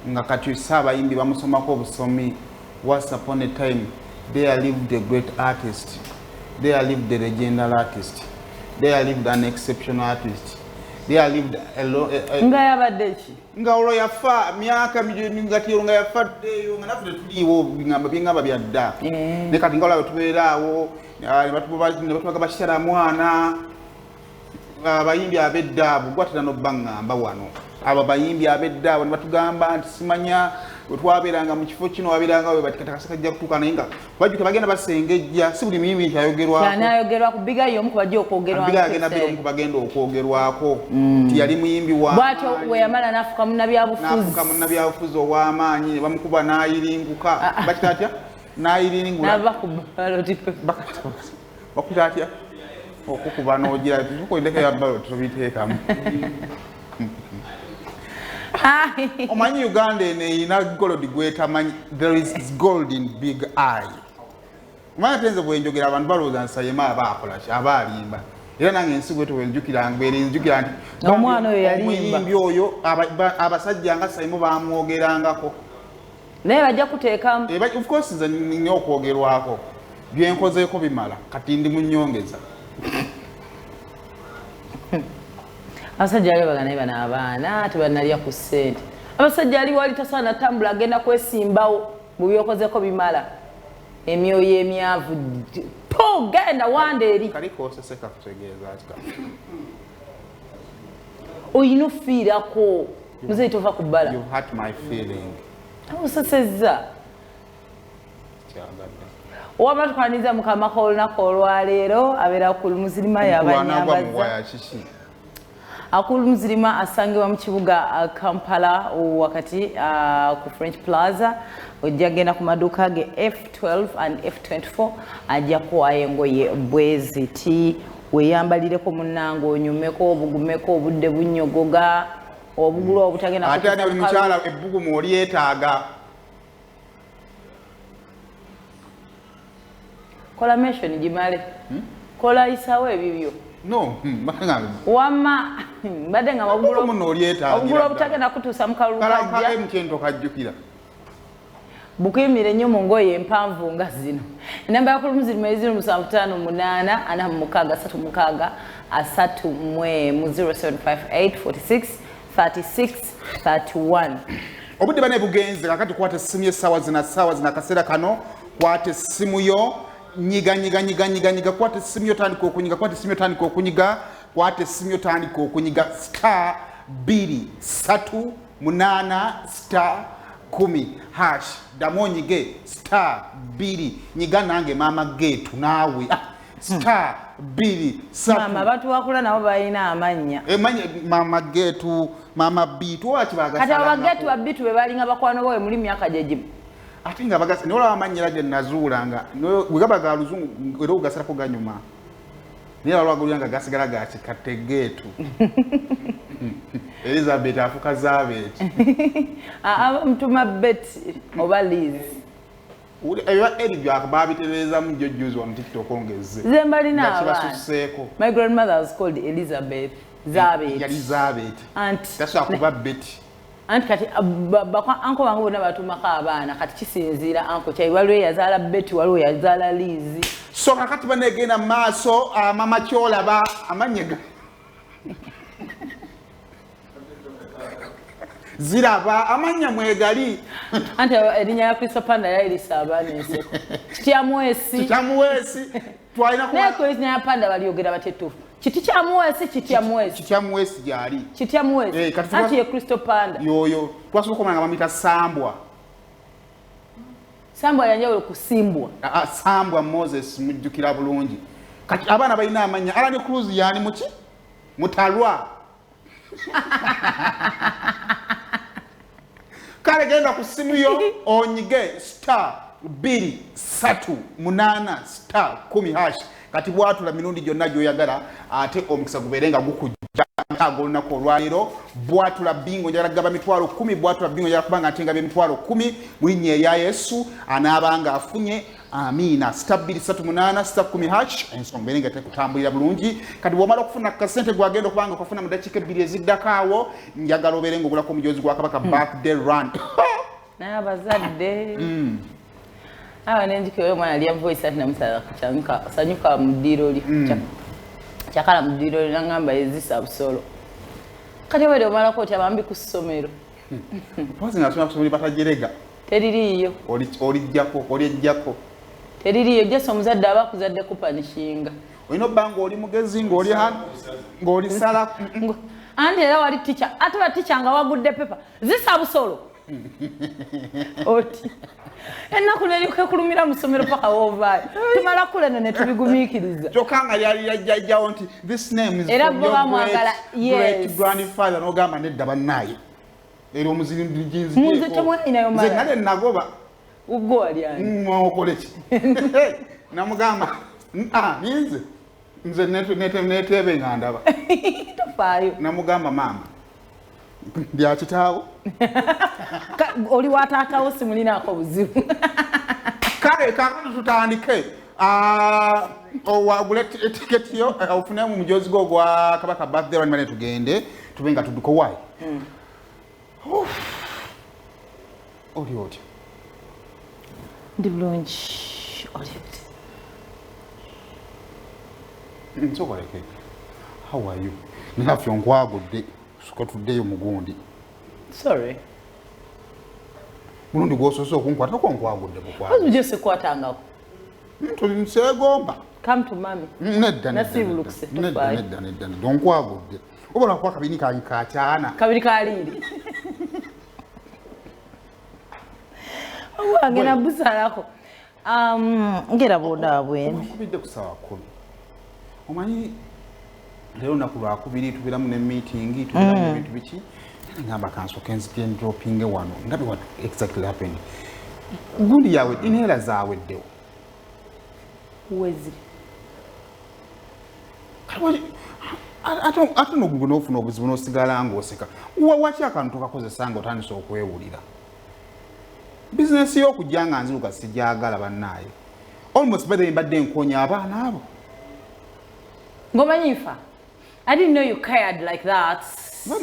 nga kati Saabayimbi bamusomako obusomi. Once upon a time there lived a great artist, there lived a legendary artist, there lived an exceptional artist, there lived nga yabadde ki nga olwo yafa myaka milioni ngati nga yafaddeyo nga nafude tuliwo bingamba byadda ne kati nga olwo tubeeraawo ne batubaga bakyala mwana abayimbi ab'eddaabo gwatera n'obbangamba wano abo bayimbi ab'eddaabo ne batugamba nti simanya otwabeeranga mu kifo kino wabeeranga we bati katakasaka jja kutuuka naye nga bajjuke bagenda basengejja si buli miyimbi nti ayogerwako cyane ayogerwa ku bigayo omu ku bajja okwogerwako bigayo agenda bira omu ku bagenda okwogerwako nti yali muyimbi wa bw'atyo we yamala n'afuka munnabyabufuzi ow'amaanyi ne bamukuba n'ayiringuka bakita atya n'ayiringula bakuta atya okukuba n'ogira tukoindeko ya ballot tubiteekamu omanyi Uganda eno erina gold gwetamanyi there is gold in big eye omanya tenze bwenjogera abantu balowooza nsayema abaakola ki abaalimba era nange ensi gwe twenjukira nti omwana oyo yalimba omuyimbi oyo abasajja nga sayimu bamwogerangako naye bajja kuteekamu of course nze nina okwogerwako byenkozeeko bimala kati ndi mu nnyongeza abasajja ali bagana bana abaana tebanalya ku ssente abasajja ali wali tasaana tambula agenda kwesimbawo mu byokozeko bimala emyoyo emyavu po genda wanda eri kaliko oseseka kutegeeza atika oyina ofiirako muzeyi tova ku bbala you hurt my feeling osesezza owaba tukwaniza mukama ko olunaku olwaleero abeera ku muzirima yabanyambaza akulu muzirima asangibwa mu kibuga Kampala wakati ku French Plaza ojja genda ku maduuka ge F12 and F24 ajja kuwaayo engoye bweziti weeyambalireko munnange onyumeko obugumeko obudde bunnyogoga obugulu obutagenda ate buli mukyala ebbugumu olyetaaga kola mention gimale kola isawo ebibyo no wama mbadde nga obugulu obutagenda kutuusa mu kalulu kajjukira bukuyimire nnyo mu ngoye empanvu nga zino enamba yakulu muzirima eziri 758 46 0758 46 36 31 obudde bane bugenze kakati kwata essimu y'essaawa zina kaseera kano kwata essimu yo nyiga kwata essimu yo tandika okunyiga kwata essimu yo tandika okunyiga star 238*10 ddamu onyige star 2 nyiga nange maama geetu naawe star 2 mama batuwakula nabo balina amannya maama geetu maama bitu wakibaga kati abageetu babitu be balinga bakwano bowe muli myaka gyegimu ate nga bagasa ne olaba amannya ge nazuulanga bwe gaba ga luzungu era ogasirako ganyuma naye olwagulanga gasigala gakikatte geetu Elizabeth afuka Zabeti mtuma beti oba Liz ebiba eri byakababitereza mu jjojjuzi wa TikTok ongeze zembalina abana my grandmother was called Elizabeth Zabet yali Zabet tasha kuba Betty anti kati bakwa anko wangu bonna batumako abaana kati kisinziira anko kyai waliwo yazaala Betty waliwo yazaala Liz so kakati banegenda maaso mama kyolaba amanyega ziraba amanya mwegali anti erinya ya Kristo Panda yairisa abanense kityamuwesi twalina ko neko erinya ya Panda baliogera batetufu kityamuwesi gyali kityamuwesi anti ya Kristo Panda yoyo twasobola okumanya nga bamuyita Sambwa yanjawulo kusimbwa Sambwa Moses mujjukira bulungi kati abaana balina amanya Alani Cruz yani muki mutalwa kale genda ku simu yo onyige star 238 star 10 kati bwatula mirundi gyonna gy'oyagala ate omukisa gubeerenga gukujja ago lunaku olwaleero bwatula bingo njagala kugaba mitwalo 10 bwatula bingo njagala kubanga atenga emitwalo 10 mu linnya erya Yesu anaabanga afunye amiina *238*10# ensonga mbere nga tekutambulira bulungi kati bw'omala okufuna kasente gwagenda okubanga okafuna mu dakiika 2 eziddako awo njagala obeere ng'ogulako omujozi gwa kabaka birthday run n'abazadde awo nenjikira omwana alya voice ati namusala sanyuka mu ddiiro li kyakala mu ddiiro li nangamba yezisa busolo kati obadde omalako otya bambi ku ssomero pozi nasoma kusomero batajerega teririiyo olijjako teririiyo jjasa omuzadde aba akuzadde kupanishinga olina obbanga oli mugezi ng'olisala anti era wali tica ate ba tica nga wagudde pepa zisa busolo oti ennaku nerikekulumira mu ssomero paka woovaayo tumala kuleno ne tubigumiikiriza kyokka nga lyali yajjajjawo nti this name is era from bo your bamwagala great grandfather n'ogamba nedda bannaye era omuzirindiginzi munze temwalinayo nze nale nagoba ugwo wali ani okole ki namugamba nze neteebe nga ndaba tofaayo namugamba maama byakitaawo oli wataatawo simulinaako buzibu kale kakati tutandike wagule etiketi yo ofunemu mujozi gwo gwa kabaka birthday run mane tugende tube nga tudduka owaayi oli otya ndi bulungi oli nsokoleke how are you nafyo nkwagudde suka tuddeyo mugundi sorry mulundi gwosoose okunkwata ko nkwagudde ozi ujjo sekwatangako nseegomba come to mami nedda donkwagudde obala kuba kabini kange kakyana kabiri kaliiri owange nabusalako ngera bwondaabwene kubidde ku ssaawa 10 omanyi leero naku lwakubiri tubeeramu ne meeting tubeeramu ebintu biki ngamba kansooke nzite ndropinge wano ndabe what exactly happened gundi yawe inhera zaaweddewo weziri ate nogugu n'ofuna obuzibu n'osigala ng'oseka waki akantu tokakozesa nga otandisa okwewulira bizinesi y'okujja nga nziruka sijagala bannaayo almost better mbadde nkonya abaana abo ngomanyifa I didn't know you cared like that.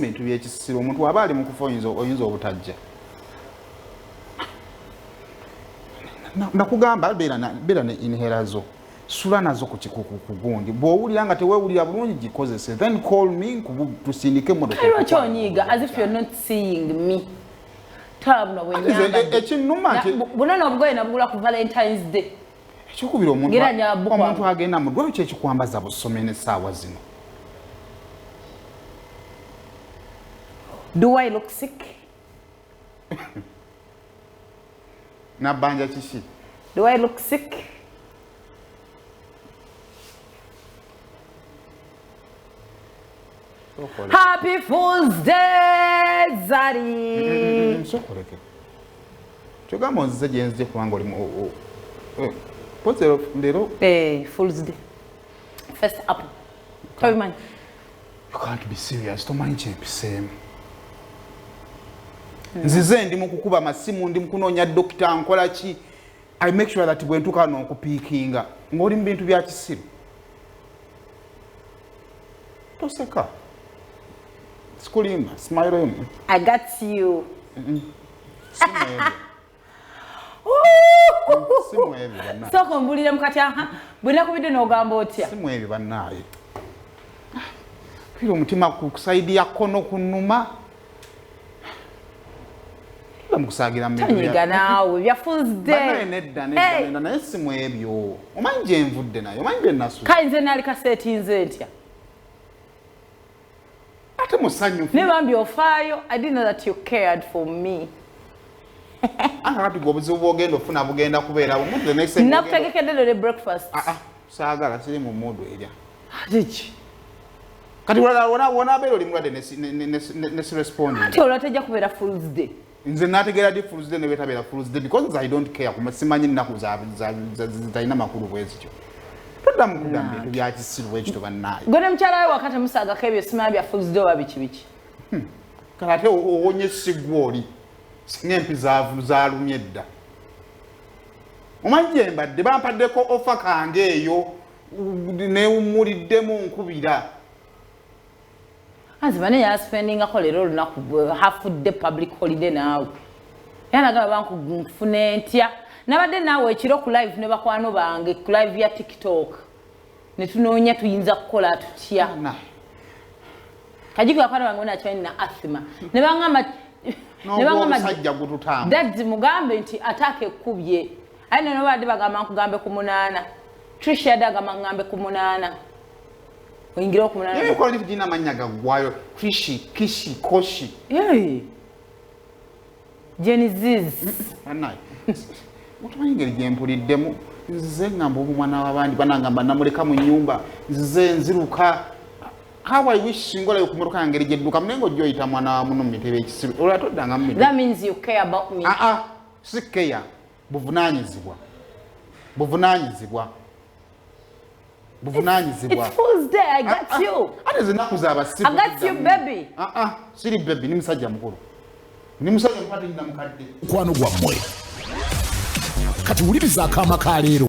Bintu by'ekisiro omuntu aba ali mu kufa oyinza obutajja. Nakugamba beera ne inhera zo. Sula nazo ku gundi. Bw'owulira nga teweewulira bulungi gikozese. Then call me tusindike mmotoka. Kale lwaki onyiiga as if you're not seeing me. Tabuna wenyanga. Ekinnuma nti buna n'obugoye nabugula ku Valentine's Day. Ekikubira omuntu agenda mu ddwaliro kyekikwambaza busome n'essaawa zino. Do I look sick? Nabanja kiki? Do I look sick? Happy Fool's Day, Zari! Sokoleke. Kyogamba onzize gye nzije kubanga olimu pozero ndero? Fool's Day. First apple. Tobimanyi. You can't be serious. Tomanyi kyempiseemu. Nzize ndi mu kukuba masimu ndi mu kunoonya dokita nkola ki. I make sure that bwe ntuuka n'okupiikinga ng'oli mu bintu bya kisiru. Toseka. Sikulimba, smile. I got you. Simu ebi bannaye. Soko mbulire mukati aha. Bwina kubidde n'ogamba otya. Simu ebi bannaye. Fira omutima kusaidia kono kunuma. Mukusagira mu Tanyiga naawe bya Fool's Day. Nedda naye simu ebyo. Omanyi gye nvudde nayo, omanyi gye nasu. Kale nze naali kaseetinze ntya. Ate musanyufu. Ne bambi ofaayo. I didn't know that you cared for me. Kati obuzibu bw'ogenda ofuna bugenda kubeera omuntu the next time. Nakutegekedde ne breakfast. Saagala siri mu mood erya. Atiki. Kati wona abeera oli mulwadde ne respond. Ate olwo tejja kubeera Fool's Day. Nze nategeera di Fool's Day ne betabeera Fool's Day because I don't care. Simanyi nnaku zalina makulu bwezityo. Tadda mukugamba ebintu bya kisiru ekito bannaye. Gwe mukyala we wakati musaagako ebyo simanya bya fuzidowa biki. Kale ate owonye sigwa oli singa empi zaalumye edda. Omanyi gye mbadde bampaddeko ofa kange eyo newumuliddemu nkubira. Azibane yaspendingako leero olunaku hafudde public holiday naawe. Era nagamba bankunfune ntya. Nabadde naawe ekiro ku live ne bakwano bange ku live ya TikTok. Ne tunoonya tuyinza kukola tutya. Kajiko akwano bange nakyo na asthma. Ne bangamba sajja gututamba. Daddy mugambe nti atake kubye. Ayi no badde bagamba nkugambe ku 8. Trisha yadagamba ngambe ku 8. Oyingira ku 8. Ko ndi kujina manyaga gwayo. Kishi, Koshi. Genesis. Anayi. Otumanyi ngeri gye mpuliddemu nze ngamba omwana w'abandi banangamba namuleka mu nyumba nze nziruka. How I wish singola yokumotoka ngeri gye dduka mnengo joyita mwana wa muno mitebe ekisiru. Ola toddanga mu. That means you care about me. Si care. Buvunanyizibwa. Buvunanyizibwa. It's Fool's Day. I got you. Ate zinaku za basibu. I got you, baby. Siri baby ni musajja mukulu. Ni musajja mpate nina mukadde. Kwano gwammwe. Kati wuliriza akaama ka leero.